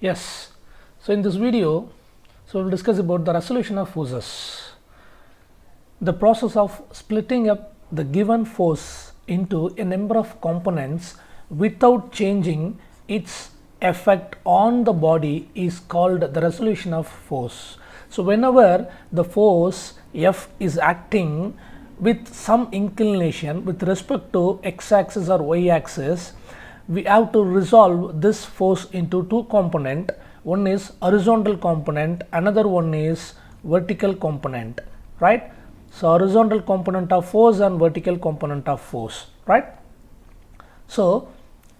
Yes. So in this video, we'll discuss about the resolution of forces. The process of splitting up the given force into a number of components without changing its effect on the body is called the resolution of force. So whenever the force F is acting with some inclination with respect to x axis or y axis, we have to resolve this force into two component. One is horizontal component, another one is vertical component, right? So horizontal component of force and vertical component of force, right? So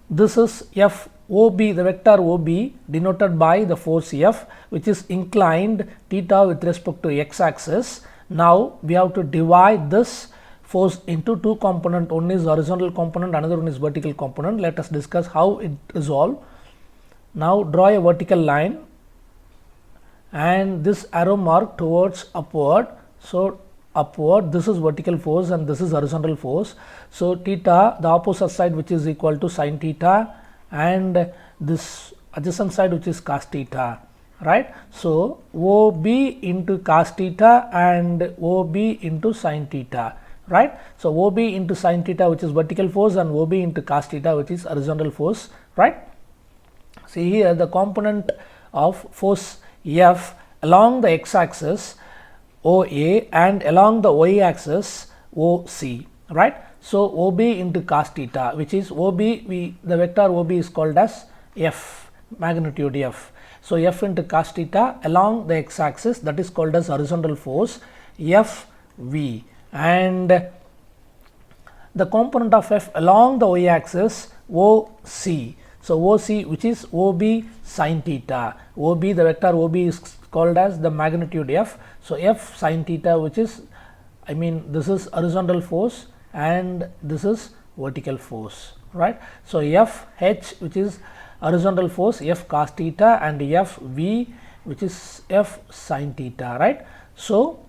this is FOB, the vector OB denoted by the force F, which is inclined theta with respect to x axis. Now we have to divide this force into two component. One is horizontal component, another one is vertical component. Let us discuss how it resolve. Now draw a vertical line and this arrow mark towards upward. So upward, this is vertical force and this is horizontal force. So theta, the opposite side, which is equal to sin theta, and this adjacent side, which is cos theta, right? So OB into cos theta and OB into sin theta, right? So OB into sin theta, which is vertical force, and OB into cos theta, which is horizontal force, right? See here the component of force F along the x axis OA and along the y axis OC, right? So OB into cos theta, which is OB, the vector OB is called as F, magnitude F. So F into cos theta along the x axis, that is called as horizontal force FV, and the component of F along the y axis OC. So OC, which is OB sin theta. OB, the vector OB is called as the magnitude F. So F sin theta, which is, this is horizontal force and this is vertical force, right? So FH, which is horizontal force, F cos theta, and FV, which is F sin theta, right? So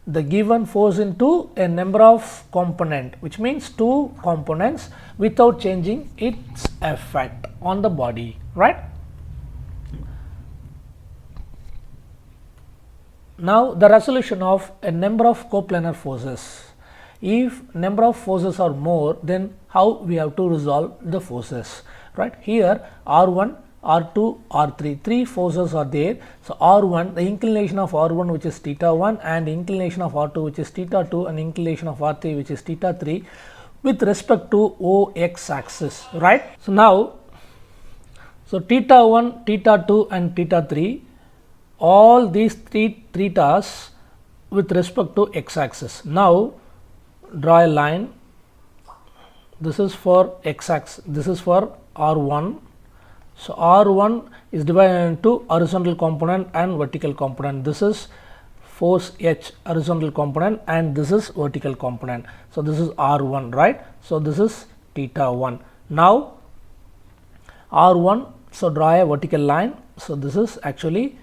the given force into a number of component, which means two components without changing its effect on the body, right? Now the resolution of a number of coplanar forces. If number of forces are more, then how we have to resolve the forces, right? Here R1, R2, R3, three forces are there. So R1, the inclination of R1, which is theta 1, and inclination of R2, which is theta 2, and inclination of R3, which is theta 3, with respect to OX axis, right? So now, so theta 1, theta 2, and theta 3, all these three thetas with respect to x axis. Now draw a line. This is for x axis, this is for R1. So R1 is divided into horizontal component and vertical component. This is force H, horizontal component, and this is vertical component. So this is R1, right? So this is theta 1. Now R1, so draw a vertical line. So this is actually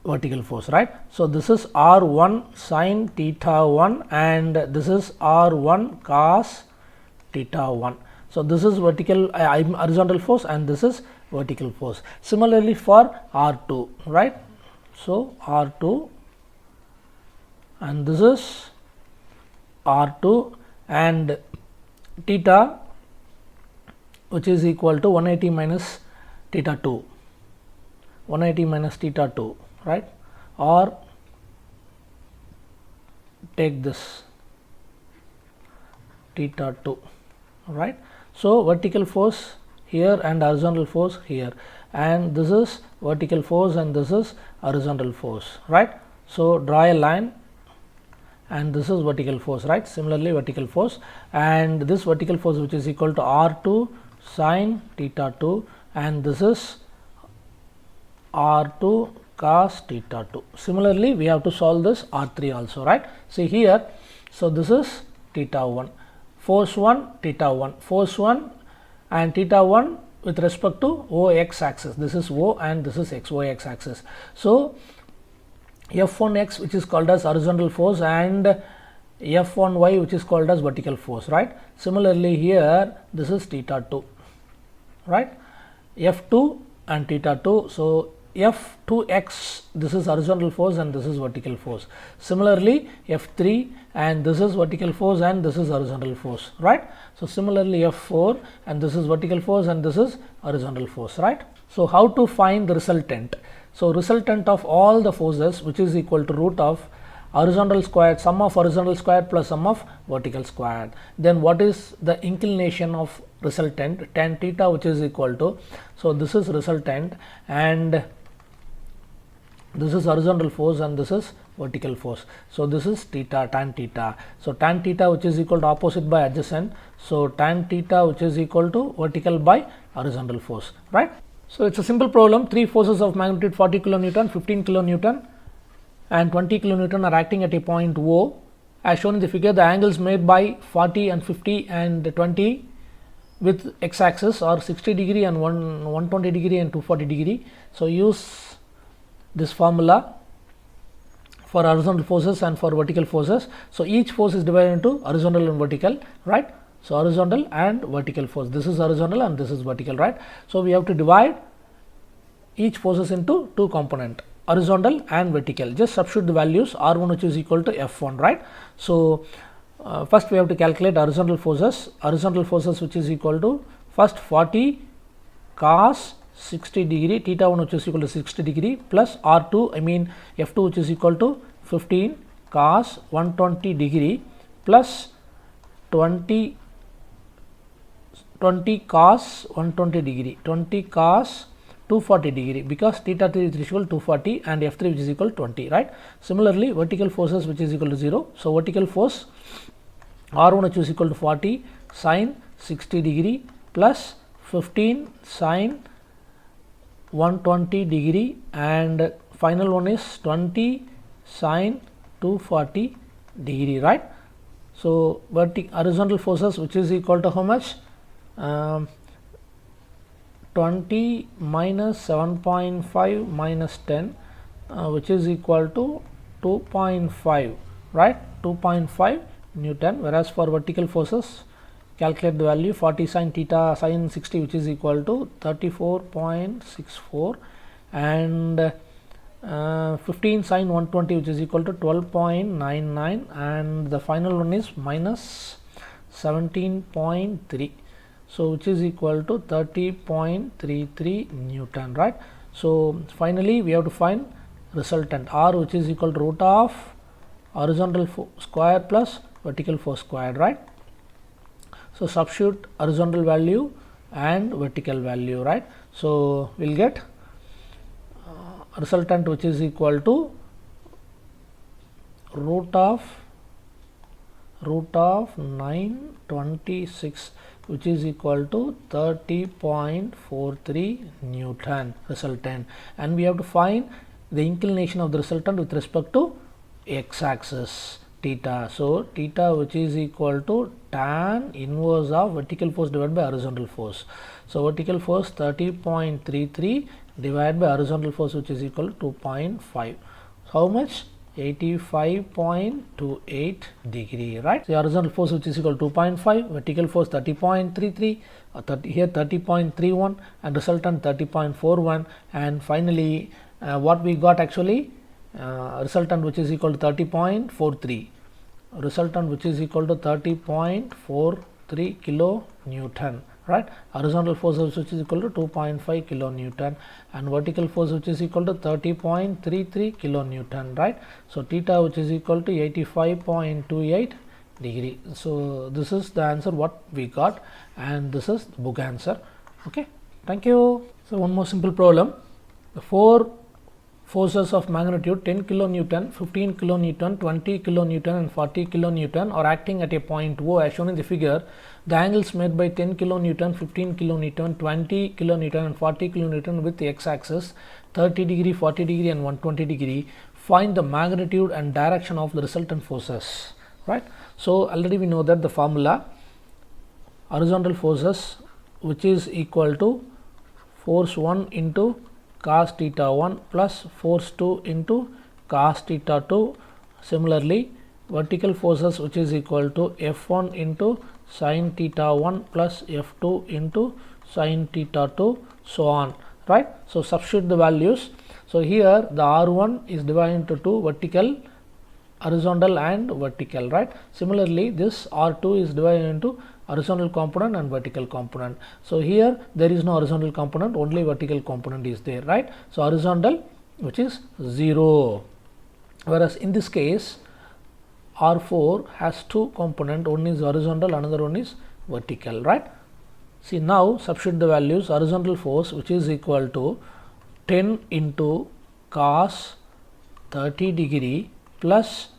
vertical force, right? So this is R1 sin theta 1 and this is R1 cos theta 1. So this is vertical horizontal force and this is vertical force. Similarly for R2, right? So R2 and this is R2, and theta, which is equal to 180 minus theta 2, 180 minus theta 2, right? Or take this theta 2, right? So vertical force here and horizontal force here, and this is vertical force and this is horizontal force, right? So draw a line and this is vertical force, right? Similarly vertical force, and this vertical force, which is equal to R2 sin theta 2, and this is R2 cos theta 2. Similarly we have to solve this R3 also, right? See here, so this is theta 1, force 1, theta 1, force 1 and theta 1 with respect to OX axis. This is O and this is XY axis. So F1x, which is called as horizontal force, and F1y, which is called as vertical force, right? Similarly here this is theta 2, right? F2 and theta 2. So, F2x, this is horizontal force and this is vertical force. Similarly, F3, and this is vertical force and this is horizontal force, right. So, similarly F4, and this is vertical force and this is horizontal force, right. So, how to find the resultant? So, resultant of all the forces, which is equal to root of horizontal squared, sum of horizontal squared plus sum of vertical squared. Then what is the inclination of resultant? Tan theta, which is equal to, so this is resultant and this is horizontal force and this is vertical force. So, this is theta, tan theta. So, tan theta, which is equal to opposite by adjacent. So, tan theta, which is equal to vertical by horizontal force, right. So, it is a simple problem. 3 forces of magnitude 40 kilonewton, 15 kilonewton and 20 kilonewton are acting at a point O. As shown in the figure, the angles made by 40 and 50 and 20 with x axis are 60 degree and 120 degree and 240 degree. So, use this formula for horizontal forces and for vertical forces. So, each force is divided into horizontal and vertical, right. So, horizontal and vertical force, this is horizontal and this is vertical, right. So, we have to divide each forces into 2 component, horizontal and vertical. Just substitute the values R1, which is equal to F1, right. So, first we have to calculate horizontal forces, which is equal to first 40 cos 60 degree, theta 1 which is equal to 60 degree plus R2, I mean F2, which is equal to 15 cos 120 degree plus 20 cos 120 degree, 20 cos 240 degree, because theta 3 is equal to 240 and F3 which is equal to 20, right. Similarly, vertical forces, which is equal to 0. So, vertical force R1, which is equal to 40 sin 60 degree plus 15 sin 120 degree and final one is 20 sin 240 degree, right. So, horizontal forces, which is equal to how much? 20 minus 7.5 minus 10, which is equal to 2.5, right, 2.5 Newton, whereas for vertical forces, calculate the value 40 sin theta sin 60, which is equal to 34.64 and 15 sin 120, which is equal to 12.99 and the final one is minus 17.3. So, which is equal to 30.33 Newton, right. So, finally, we have to find resultant R, which is equal to root of horizontal square plus vertical force squared, right. So, substitute horizontal value and vertical value, right. So, we will get resultant, which is equal to root of 926, which is equal to 30.43 Newton resultant, and we have to find the inclination of the resultant with respect to x axis theta. So, theta, which is equal to tan inverse of vertical force divided by horizontal force. So, vertical force 30.33 divided by horizontal force, which is equal to 2.5. How much? 85.28 degree, right. So, horizontal force, which is equal to 2.5, vertical force 30.33, here 30.31 and resultant 30.41, and finally, what we got actually resultant, which is equal to 30.43, resultant, which is equal to 30.43 kilo Newton, right. Horizontal force, which is equal to 2.5 kilo Newton and vertical force, which is equal to 30.33 kilo Newton, right. So, theta, which is equal to 85.28 degree. So, this is the answer what we got and this is the book answer. Okay. Thank you. So, one more simple problem. The 4 forces of magnitude 10 kilonewton, 15 kilonewton, 20 kilonewton and 40 kilonewton are acting at a point O as shown in the figure. The angles made by 10 kilonewton, 15 kilonewton, 20 kilonewton and 40 kilonewton with the x axis 30 degree, 40 degree and 120 degree. Find the magnitude and direction of the resultant forces, right. So, already we know that the formula horizontal forces, which is equal to force 1 into cos theta 1 plus force 2 into cos theta 2. Similarly, vertical forces, which is equal to F1 into sin theta 1 plus f2 into sin theta 2, so on, right. So, substitute the values. So, here the R1 is divided into two, vertical, horizontal and vertical, right. Similarly, this R2 is divided into horizontal component and vertical component. So, here there is no horizontal component, only vertical component is there, right. So, horizontal, which is 0, whereas in this case R4 has two component, one is horizontal, another one is vertical, right. See, now substitute the values. Horizontal force, which is equal to 10 into cos 30 degree plus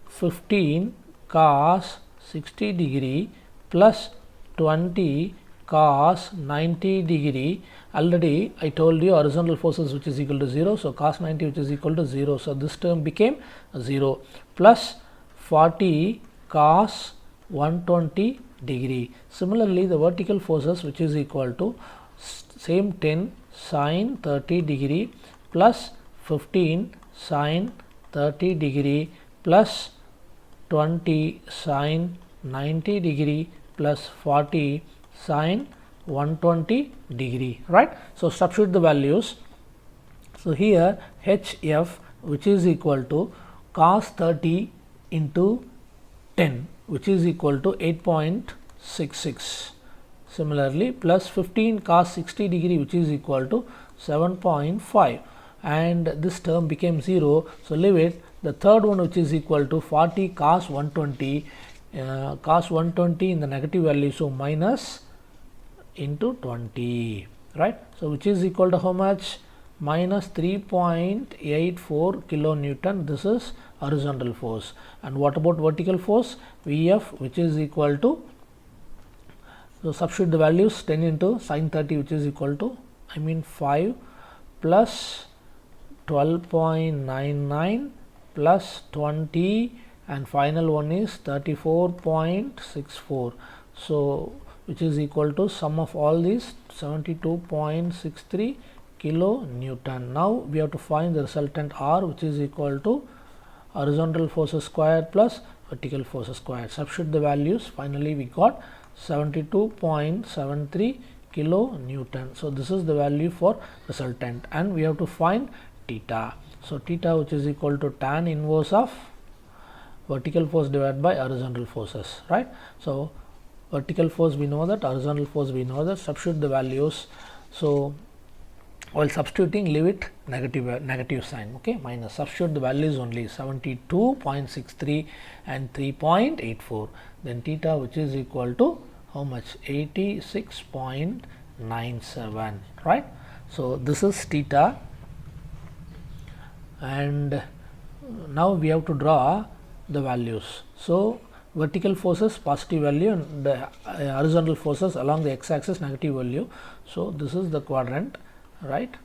15 cos 60 degree plus 20 cos 90 degree. Already I told you horizontal forces which is equal to 0. So, cos 90 which is equal to 0. So, this term became 0 plus 40 cos 120 degree. Similarly, the vertical forces which is equal to same 10 sin 30 degree plus 15 sin 30 degree plus 20 sin 90 degree plus 40 sin 120 degree, right. So, substitute the values. So, here HF which is equal to cos 30 into 10, which is equal to 8.66. Similarly, plus 15 cos 60 degree which is equal to 7.5, and this term became 0. So, leave it. The third one which is equal to 40 cos 120, cos 120 in the negative value. So, minus into 20, right. So, which is equal to how much? Minus 3.84 kilonewton. This is horizontal force. And what about vertical force? Vf which is equal to, so substitute the values, 10 into sin 30 which is equal to 5 plus 12.99 plus 20, and final one is 34.64. So, which is equal to sum of all these 72.63 kilonewton. Now, we have to find the resultant R, which is equal to horizontal forces squared plus vertical forces squared. Substitute the values. Finally, we got 72.73 kilonewton. So, this is the value for resultant, and we have to find theta. So, theta which is equal to tan inverse of vertical force divided by horizontal forces, right. So, vertical force we know that, horizontal force we know that. Substitute the values. So, while substituting, leave it negative sign, okay, minus. Substitute the values only, 72.63 and 3.84. Then theta which is equal to how much? 86.97, right. So, this is theta, and now we have to draw the values. So, vertical forces positive value and the horizontal forces along the x axis negative value. So, this is the quadrant, right,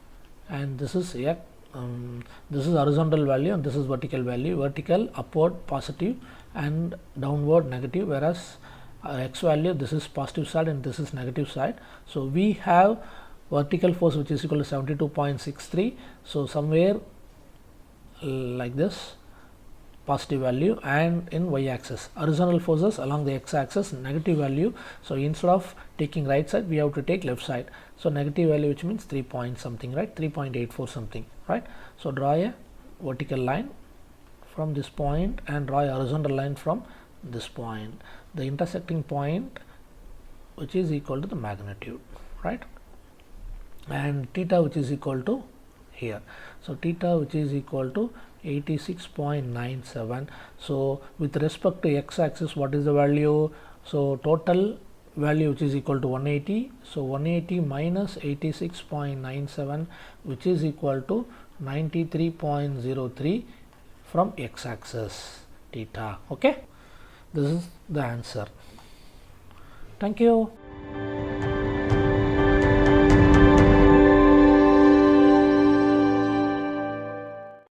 and this is this is horizontal value and this is vertical value. Vertical upward positive and downward negative, whereas x value, this is positive side and this is negative side. So, we have vertical force which is equal to 72.63. So, somewhere like this positive value, and in y axis horizontal forces along the x axis negative value. So, instead of taking right side, we have to take left side. So, negative value, which means 3 point something, right, 3.84 something, right. So, draw a vertical line from this point and draw a horizontal line from this point, the intersecting point which is equal to the magnitude, right, and theta which is equal to here. So, theta which is equal to 86.97. So, with respect to x axis, what is the value? So, total value which is equal to 180. So, 180 minus 86.97, which is equal to 93.03 from x axis theta. Okay, this is the answer. Thank you.